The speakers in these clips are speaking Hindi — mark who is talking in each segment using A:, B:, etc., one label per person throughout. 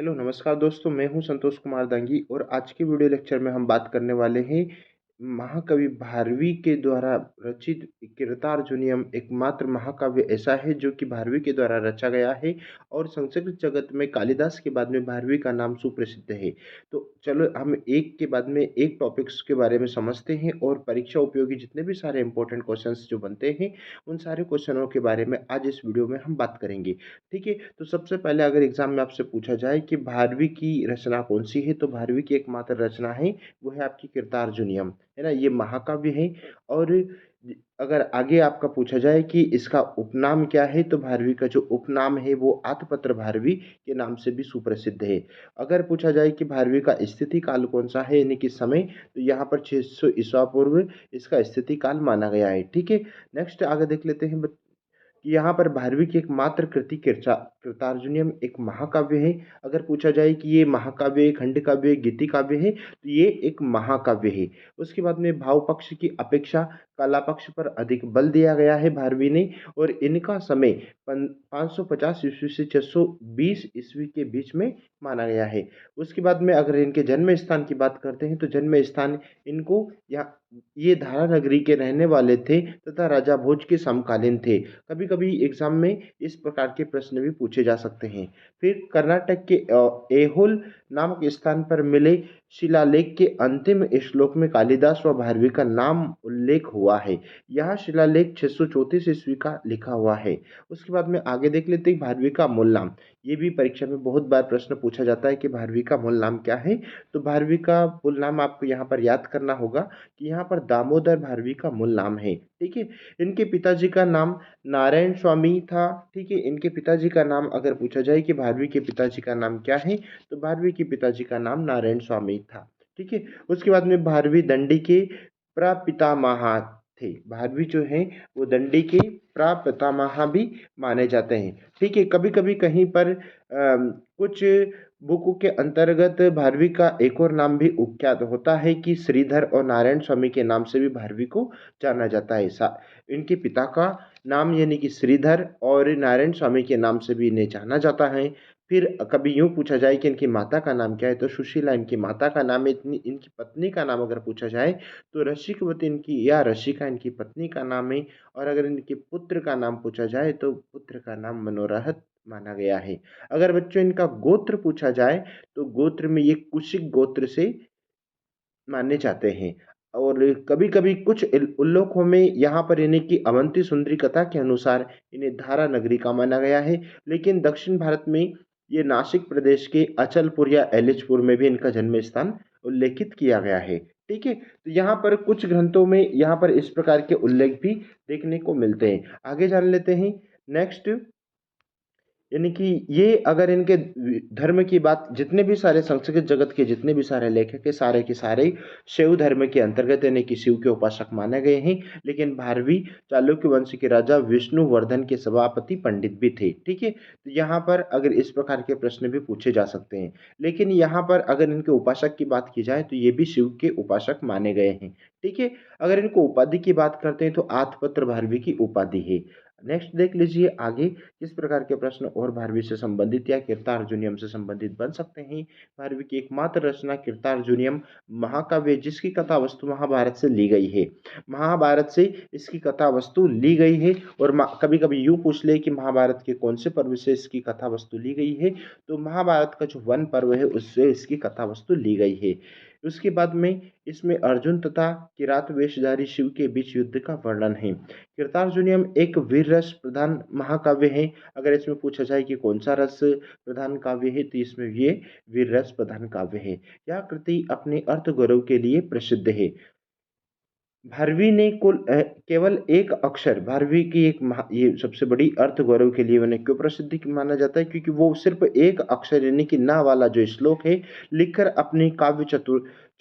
A: हेलो नमस्कार दोस्तों, मैं हूं संतोष कुमार दांगी और आज के वीडियो लेक्चर में हम बात करने वाले हैं महाकवि भारवी के द्वारा रचित कृतार्जुनीयम। एकमात्र महाकाव्य ऐसा है जो कि भारवी के द्वारा रचा गया है और संस्कृत जगत में कालिदास के बाद में भारवी का नाम सुप्रसिद्ध है। तो चलो हम एक के बाद में एक टॉपिक्स के बारे में समझते हैं और परीक्षा उपयोगी जितने भी सारे इंपॉर्टेंट क्वेश्चंस जो बनते हैं उन सारे क्वेश्चनों के बारे में आज इस वीडियो में हम बात करेंगे। ठीक है, तो सबसे पहले अगर एग्जाम में आपसे पूछा जाए कि भारवी की रचना कौन सी है, तो भारवी की एकमात्र रचना है वो है आपकी कृतार्जुनीयम, है ना। ये महाकाव्य है। और अगर आगे आपका पूछा जाए कि इसका उपनाम क्या है, तो भारवी का जो उपनाम है वो आतपत्र भारवी के नाम से भी सुप्रसिद्ध है। अगर पूछा जाए कि भारवी का स्थिति काल कौन सा है यानी कि समय, तो यहाँ पर 600 ईसा पूर्व इसका स्थिति काल माना गया है। ठीक है, नेक्स्ट आगे देख लेते हैं कि यहाँ पर भारवी की एकमात्र कृति कृतार्जुनीयम एक महाकाव्य है। अगर पूछा जाए कि ये महाकाव्य, खंड काव्य, गीति काव्य है, तो ये एक महाकाव्य है। उसके बाद में भाव पक्ष की अपेक्षा कला पक्ष पर अधिक बल दिया गया है भारवी ने, और इनका समय 550 ईस्वी से 620 ईस्वी के बीच में माना गया है। उसके बाद में अगर इनके जन्म स्थान की बात करते हैं, तो जन्म स्थान इनको या ये धारा नगरी के रहने वाले थे तथा राजा भोज के समकालीन थे। कभी कभी एग्जाम में इस प्रकार के प्रश्न भी पूछे जा सकते हैं। फिर कर्नाटक के एहोल नामक स्थान पर मिले शिलालेख के अंतिम श्लोक में कालिदास व भारवी का नाम उल्लेख हुआ है। यह शिलालेख 634 ईस्वी का लिखा हुआ है। उसके बाद में आगे देख लेते हैं भारवी का मूल नाम। ये भी परीक्षा में बहुत बार प्रश्न पूछा जाता है कि भारवी का मूल नाम क्या है। तो भारवी का मूल नाम आपको यहाँ पर याद करना होगा कि यहाँ पर दामोदर भारवी का मूल नाम है। ठीक है, इनके पिताजी का नाम नारायण स्वामी था। ठीक है, इनके पिताजी का नाम अगर पूछा जाए कि भारवी के पिताजी का नाम क्या है, तो भारवी के पिताजी का नाम नारायण स्वामी था। ठीक है, उसके बाद में भारवी दंडी के प्रपितामह थे। भारवी जो हैं वो दंडी के प्रपितामह भी माने जाते हैं। ठीक है, कभी कभी कहीं पर कुछ बुक के अंतर्गत भारवी का एक और नाम भी उख्यात होता है कि श्रीधर और नारायण स्वामी के नाम से भी भारवी को जाना जाता है। इनके पिता का नाम यानी कि श्रीधर और नारायण स्वामी के नाम से भी इन्हें जाना जाता है। फिर कभी यूं पूछा जाए कि इनकी माता का नाम क्या है, तो सुशीला इनकी माता का नाम है। इतनी इनकी पत्नी का नाम अगर पूछा जाए तो रसिकवती इनकी या रसिका इनकी पत्नी का नाम है। और अगर इनके पुत्र का नाम पूछा जाए तो पुत्र का नाम मनोरहत माना गया है। अगर बच्चों इनका गोत्र पूछा जाए तो गोत्र में ये कुशिक गोत्र से माने जाते हैं। और कभी कभी कुछ उल्लेखों में यहाँ पर इन्हें की अवंती सुंदरी कथा के अनुसार इन्हें धारा नगरी का माना गया है। लेकिन दक्षिण भारत में ये नासिक प्रदेश के अचलपुर या एलिचपुर में भी इनका जन्म स्थान उल्लेखित किया गया है। ठीक है, तो यहाँ पर कुछ ग्रंथों में यहाँ पर इस प्रकार के उल्लेख भी देखने को मिलते हैं। आगे जान लेते हैं नेक्स्ट, यानी कि ये अगर इनके धर्म की बात, जितने भी सारे संस्कृत जगत के जितने भी सारे लेखक है सारे के सारे शैव धर्म के अंतर्गत यानी कि शिव के उपासक माने गए हैं। लेकिन भारवी चालुक्य वंश के राजा विष्णुवर्धन के सभापति पंडित भी थे। ठीक है, तो यहाँ पर अगर इस प्रकार के प्रश्न भी पूछे जा सकते हैं। लेकिन यहाँ पर अगर इनके उपासक की बात की जाए तो ये भी शिव के उपासक माने गए हैं। ठीक है, अगर इनको उपाधि की बात करते हैं तो आठपत्र भारवी की उपाधि है। नेक्स्ट देख लीजिए आगे किस प्रकार के प्रश्न और भारवी से संबंधित या कृतार्जुनीयम से संबंधित बन सकते हैं। भारवी की एकमात्र रचना कृतार्जुनीयम महाकाव्य, जिसकी कथा वस्तु महाभारत से ली गई है। महाभारत से इसकी कथा वस्तु ली गई है। और कभी कभी यूं पूछ ले कि महाभारत के कौन से पर्व से इसकी कथा वस्तु ली गई है, तो महाभारत का जो वन पर्व है उससे इसकी कथा वस्तु ली गई है। उसके बाद में इसमें अर्जुन तथा किरात वेशधारी शिव के बीच युद्ध का वर्णन है। कृतार्जुनीयम एक वीर रस प्रधान महाकाव्य है। अगर इसमें पूछा जाए कि कौन सा रस प्रधान काव्य है, तो इसमें ये वीर रस प्रधान काव्य है। यह कृति अपने अर्थ गौरव के लिए प्रसिद्ध है। भारवी ने केवल एक अक्षर, भारवी की ये सबसे बड़ी अर्थ गौरव के लिए उन्हें क्यों प्रसिद्ध माना जाता है, क्योंकि वो सिर्फ एक अक्षर यानी कि ना वाला जो श्लोक है लिखकर अपनी काव्य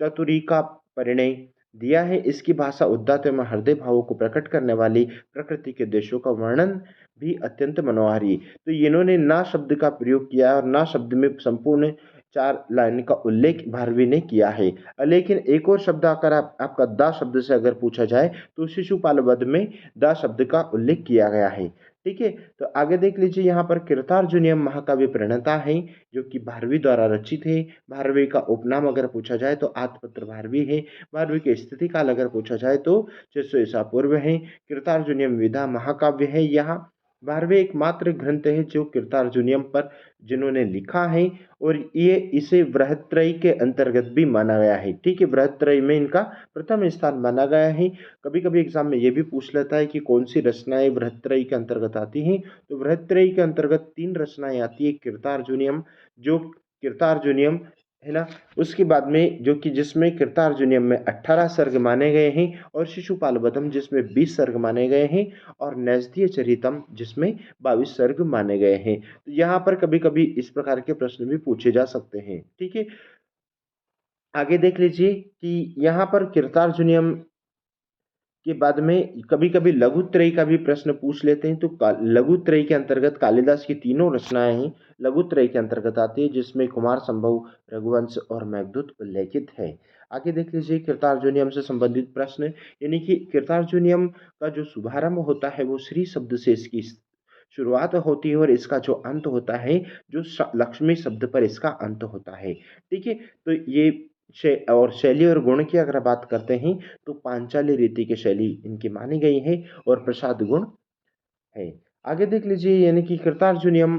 A: चतुरी का परिणय दिया है। इसकी भाषा उदात्त एवं हृदय भावों को प्रकट करने वाली, प्रकृति के देशों का वर्णन भी अत्यंत मनोहारी। तो इन्होंने ना शब्द का प्रयोग किया और ना शब्द में संपूर्ण 4 लाइन का उल्लेख भारवी ने किया है। लेकिन एक और शब्द आकर आपका दा शब्द से अगर पूछा जाए तो शिशुपाल वध में दा शब्द का उल्लेख किया गया है। ठीक है। तो आगे देख लीजिए, यहाँ पर कृतार्जुनीयम महाकाव्य प्रणेता है जो कि भारवी द्वारा रचित है। भारवी का उपनाम अगर पूछा जाए तो आत्मपत्र भारवी है। भारवी की स्थिति काल अगर पूछा जाए तो 600 ईसा पूर्व है। कृतार्जुनीयम विधा महाकाव्य है। यहाँ भारवी एकमात्र ग्रंथ है जो कृतार्जुनीयम पर जिन्होंने लिखा है, और ये इसे बृहत्त्रयी के अंतर्गत भी माना गया है। ठीक है, बृहत्त्रयी में इनका प्रथम स्थान माना गया है। कभी कभी एग्जाम में ये भी पूछ लेता है कि कौन सी रचनाएं बृहत्त्रयी के अंतर्गत आती हैं। तो बृहत्त्रयी के अंतर्गत 3 रचनाएं आती है। कृतार्जुनीयम, जो कृतार्जुनीयम है ना, उसके बाद में जो कि जिसमें कृतार्जुनीयम में 18 सर्ग माने गए हैं, और शिशुपाल वधम जिसमें 20 सर्ग माने गए हैं, और नैषधीय चरितम जिसमें 22 सर्ग माने गए हैं। तो यहाँ पर कभी कभी इस प्रकार के प्रश्न भी पूछे जा सकते हैं। ठीक है, आगे देख लीजिए कि यहाँ पर कृतार्जुनीयम के बाद में कभी कभी लघुत्रयी का भी प्रश्न पूछ लेते हैं। तो लघुत्रयी के अंतर्गत कालिदास की तीनों रचनाएं हैं, लघुत्रयी के अंतर्गत आती है, जिसमें कुमार संभव, रघुवंश और मेघदूत उल्लेखित है। आगे देख लीजिए कृतार्जुनीयम से संबंधित प्रश्न, यानी कि कृतार्जुनीयम का जो शुभारंभ होता है वो श्री शब्द से इसकी शुरुआत होती है, और इसका जो अंत होता है जो लक्ष्मी शब्द पर इसका अंत होता है। ठीक है, तो ये और शैली और गुण की अगर बात करते हैं तो पांचाली रीति की शैली इनकी मानी गई है, और प्रसाद गुण है। आगे देख लीजिए, यानी कि कृतार्जुनीयम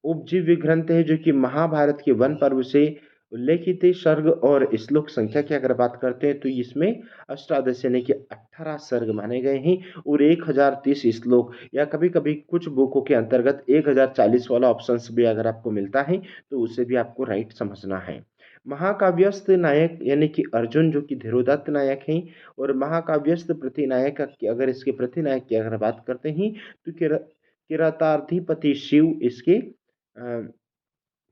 A: उपजीव्य ग्रंथ है जो कि महाभारत के वन पर्व से उल्लेखित है। सर्ग और श्लोक संख्या की अगर बात करते हैं तो इसमें अष्टादश यानी कि 18 सर्ग माने गए हैं, और 1030 श्लोक, या कभी कभी कुछ बुकों के अंतर्गत 1040 वाला ऑप्शन भी अगर आपको मिलता है तो उसे भी आपको राइट समझना है। महाकाव्यस्थ नायक यानी कि अर्जुन जो कि धीरोदत्त नायक हैं, और महाकाव्यस्थ प्रतिनायक की अगर इसके प्रतिनायक की अगर बात करते हैं तो किरातार्थिपति शिव इसके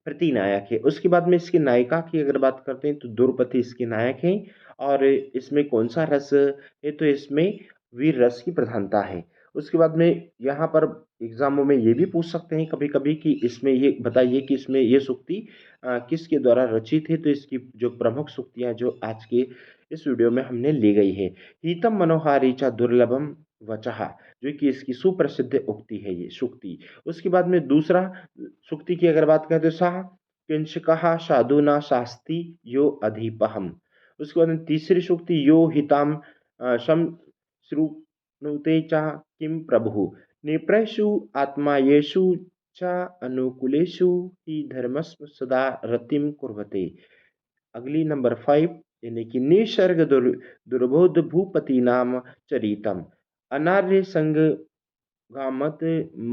A: प्रतिनायक है। उसके बाद में इसकी नायिका की अगर बात करते हैं तो द्रौपदी इसकी नायक है। और इसमें कौन सा रस है, तो इसमें वीर रस की प्रधानता है। उसके बाद में यहाँ पर एग्जामों में ये भी पूछ सकते हैं कभी कभी कि इसमें ये बताइए कि इसमें ये सूक्ति किसके द्वारा रचित है। तो इसकी जो प्रमुख सूक्तियाँ जो आज के इस वीडियो में हमने ली गई है, हितम मनोहारी च दुर्लभम वचहा, जो कि इसकी सुप्रसिद्ध उक्ति है ये सूक्ति। उसके बाद में दूसरा सूक्ति की अगर बात करें तो सह किंशकः साधुना शास्ति यो अधिपहम। उसके बाद में तीसरी सूक्ति यो हिताम शम श्रुणुते च किम प्रभु निप्रेषु आत्मायेषु च अनुकूलेषु हि धर्मस्व सदा रतिम कुर्वते। अगली नंबर 5, यानी कि निसर्ग दुर्बोध भूपति नाम चरितम अनार्य संग गामत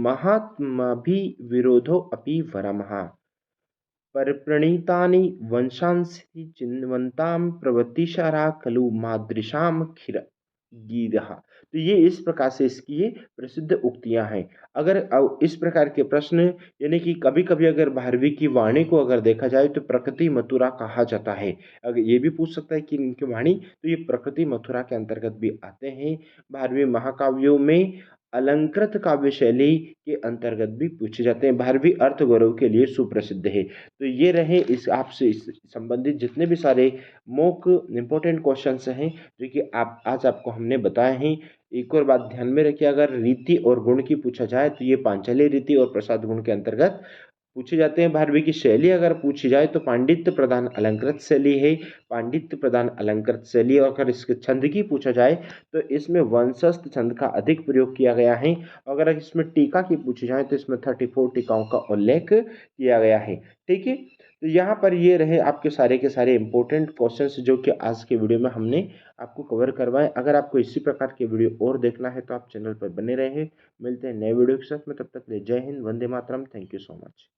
A: महात्माभि विरोधो अपि वरमः परप्रणीतानि वंशांसि चिन्वन्तां प्रवृत्तिशारा खलु मादृशाम खिर गीरः। तो ये इस प्रकार से इसकी ये प्रसिद्ध उक्तियां हैं। अगर इस प्रकार के प्रश्न, यानी कि कभी कभी अगर भारवी की वाणी को अगर देखा जाए तो प्रकृति मथुरा कहा जाता है। अगर ये भी पूछ सकता है कि इनकी वाणी, तो ये प्रकृति मथुरा के अंतर्गत भी आते हैं। भारवीय महाकाव्यों में अलंकृत काव्य शैली के अंतर्गत भी पूछे जाते हैं। भारवीय अर्थ गौरव के लिए सुप्रसिद्ध है। तो ये रहे इस आपसे इस संबंधित जितने भी सारे मॉक इम्पोर्टेंट क्वेश्चंस हैं जो कि आप आज आपको हमने बताए हैं। एक और बात ध्यान में रखिए, अगर रीति और गुण की पूछा जाए तो ये पांचाली रीति और प्रसाद गुण के अंतर्गत पूछे जाते हैं। भारवी की शैली अगर पूछी जाए तो पांडित्य प्रधान अलंकृत शैली है। पांडित्य प्रधान अलंकृत शैली, और अगर इसके छंद की पूछा जाए तो इसमें वंशस्थ छंद का अधिक प्रयोग किया गया है। अगर इसमें टीका की पूछी जाए तो इसमें 34 टीकाओं का उल्लेख किया गया है। ठीक है, तो यहाँ पर ये रहे आपके सारे के सारे इंपॉर्टेंट क्वेश्चंस जो कि आज के वीडियो में हमने आपको कवर करवाए। अगर आपको इसी प्रकार के वीडियो और देखना है तो आप चैनल पर बने रहे। मिलते हैं नए वीडियो के साथ में, तब तक के लिए जय Hind, Vande Mataram, thank you so much.